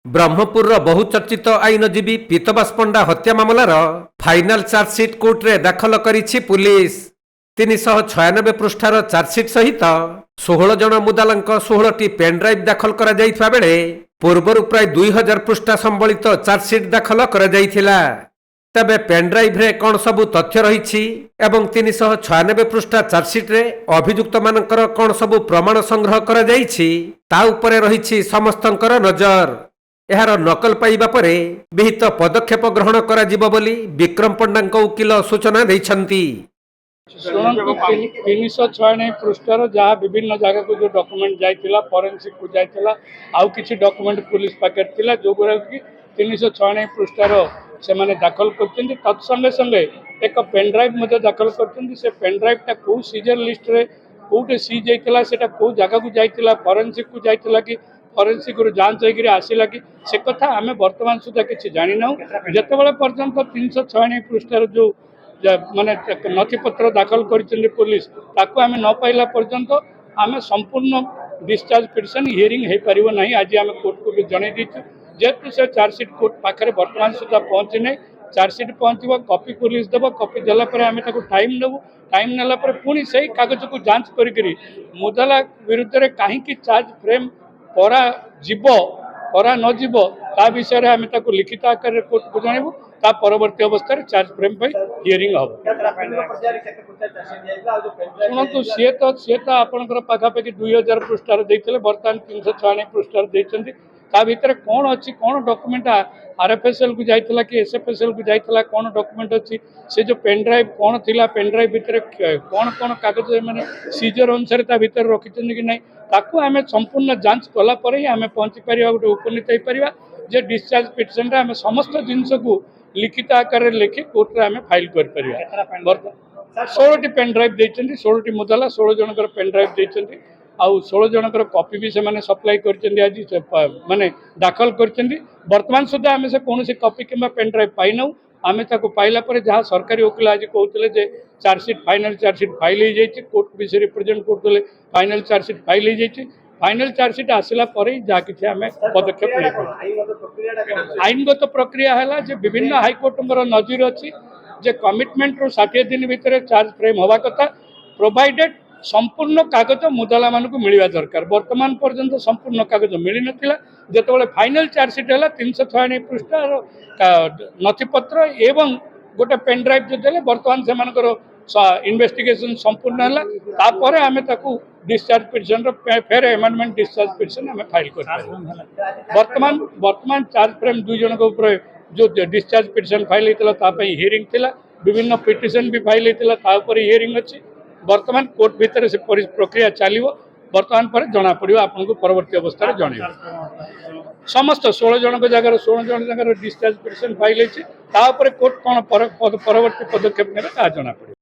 ब्रह्मपुर बहुचर्चित आईनजीवी पीतबास पंडा हत्या मामलार final chargesheet कोर्टे दाखल करिछि पुलिस। 396 पृष्ठार चार्जसीट सहित 16 जन मुदालांक 16टी पेनड्राइव दाखल करा जाइथबा बेले पूर्वरु प्राय 2000 पृष्ठा संबलित चार्जसीट दाखल करा जाइथिला। तबे पेनड्राइव रे कौन सबु तथ्य रही एवं 396 पृष्ठा चार्जसीट रे अभियुक्त मानकर कौन सबु प्रमाण संग्रह करा जाइछि ता उपरे रही समस्तंकर नजर। एहार नकल पाइबा परे विहित पदक्षेप ग्रहण करा जिवो बोली विक्रम पंडांक वकील सूचना दैछंती। 396 पृष्ठार जहाँ विभिन्न जगह को जो डॉक्यूमेंट जाइथिला फोरेंसिक को जाइथिला आउ किछि डॉक्यूमेंट पुलिस पाकेट थिला जो गुरा कि 396 पृष्ठार से माने दाखल करछन्ती। तत्संगे संगे एक पेन ड्राइव मध्ये दाखल करछन्ती। से पेन ड्राइव टा को सीजर लिस्ट रे कोटे सी जाइथिला सेटा को जगह को जाइथिला फोरेंसिक को जाइथिला कि फोरेंसिक रू जांच होकर आसला कि से कथा आम बर्तमान सुधा किसी जानी ना जिते पर्यंत 396 पृष्ठार जो माने नथिपत्र दाखल कर पुलिस ताकू आम न पाइला पर्यंत आम संपूर्ण डिस्चार्ज पिटिशन हियरिंग हो पार ना। आज आम कोर्ट को भी जन दीचु जेहेतु से चार्जसीट कोर्ट पाखे बर्तमान सुधा पहुँची ना। चार्जसीट पहुँचब कॉपी पुलिस देव कॉपी देलापर आम टाइम देवु टाइम नेला पुणी से कागज को जांच करी मुदाला विरुद्ध में कहीं चार्ज फ्रेम करा जीव करा न जीव ता विषय आम लिखित आकार कोर्ट को जनइबू ता परवर्ती अवस्था चार्ज फ्रेम हियरिंग हम। शुणु सी तो आपंकर पाखापाखि 2000 पृष्ठार देते बर्तमान 396 पृष्ठार देते ता भीतर कौन अच्छी कौन डॉक्यूमेंट आरएफएसएल को जाइथिला कि एसएफएसएल को जाइथिला कौन डॉक्यूमेंट अच्छी से जो पेन ड्राइव कौन थिला पेन ड्राइव भीतर कौन कौन कागज माने सीजर अनुसार ता भीतर रखिछन कि नहीं ताकू आम संपूर्ण जांच कला पर ही आम पहुंची पारिबा गोटे उपनीत हो पारिबा जे डिस्चार्ज पिटिशन रे आम समस्त जिनस को लिखित आकार लिखि कोर्ट रे आम फाइल कर परिबा। 16टी पेन ड्राइव देछन्ती 16टी मुदाला 16 जनकर पेन ड्राइव देछन्ती आउ 16 जनकर कॉपी भी से सप्लाई करछन्ती आज माने दाखल करछन्ती। वर्तमान सुधा आम से कौन कॉपी किंबा पेन ड्राइव पाई ना आम पाइला पर जहाँ सरकारी वकील आज कहते जे चार्जसीट फाइनाल चार्जसीट फाइल हो जाए कोर्ट भी से रिप्रेजेंट करते फाइनाल चार्जसीट फाइल हो जाए फाइनाल चार्जसीट आसला पर जहाँ कि आम पदक्षेप आईनगत प्रक्रिया है जे विभिन्न हाइकोर्ट नजर अच्छी जे कमिटमेंट रू 60 दिन भितर चार्ज फ्रेम हवा कथा प्रोवाइडेड संपूर्ण कागज मुदाला मान को मिलवा दरकार। वर्तमान पर्यंत संपूर्ण कागज मिल नाला जिते फाइनाल चार्जसीट है 396 पृष्ठार नथिपत्र एवं गोटे पेन ड्राइव जो देले बर्तमान से इन्वेस्टिगेशन संपूर्ण है आम डिस्चार्ज पिटिशन फेर एमेंडमेंट डिस्चार्ज पिटिशन आम फाइल कर वर्तमान चार्ज फ्रेम 2 जन जो डिस्चार्ज पिटिशन फाइल होता हियरिंग थिला विभिन्न पिटिशन भी फाइल होता हियरिंग अच्छी वर्तमान कोर्ट भितर से प्रक्रिया चलो वर्तमान पर जना पड़ा आपको परवर्ती अवस्था जन समस्त 16 जन जगह 16 जन जगह डिस्चार्ज पिटिशन फाइल होती कोर्ट कौन परवर्ती पदक्षेप ने जना पड़ा।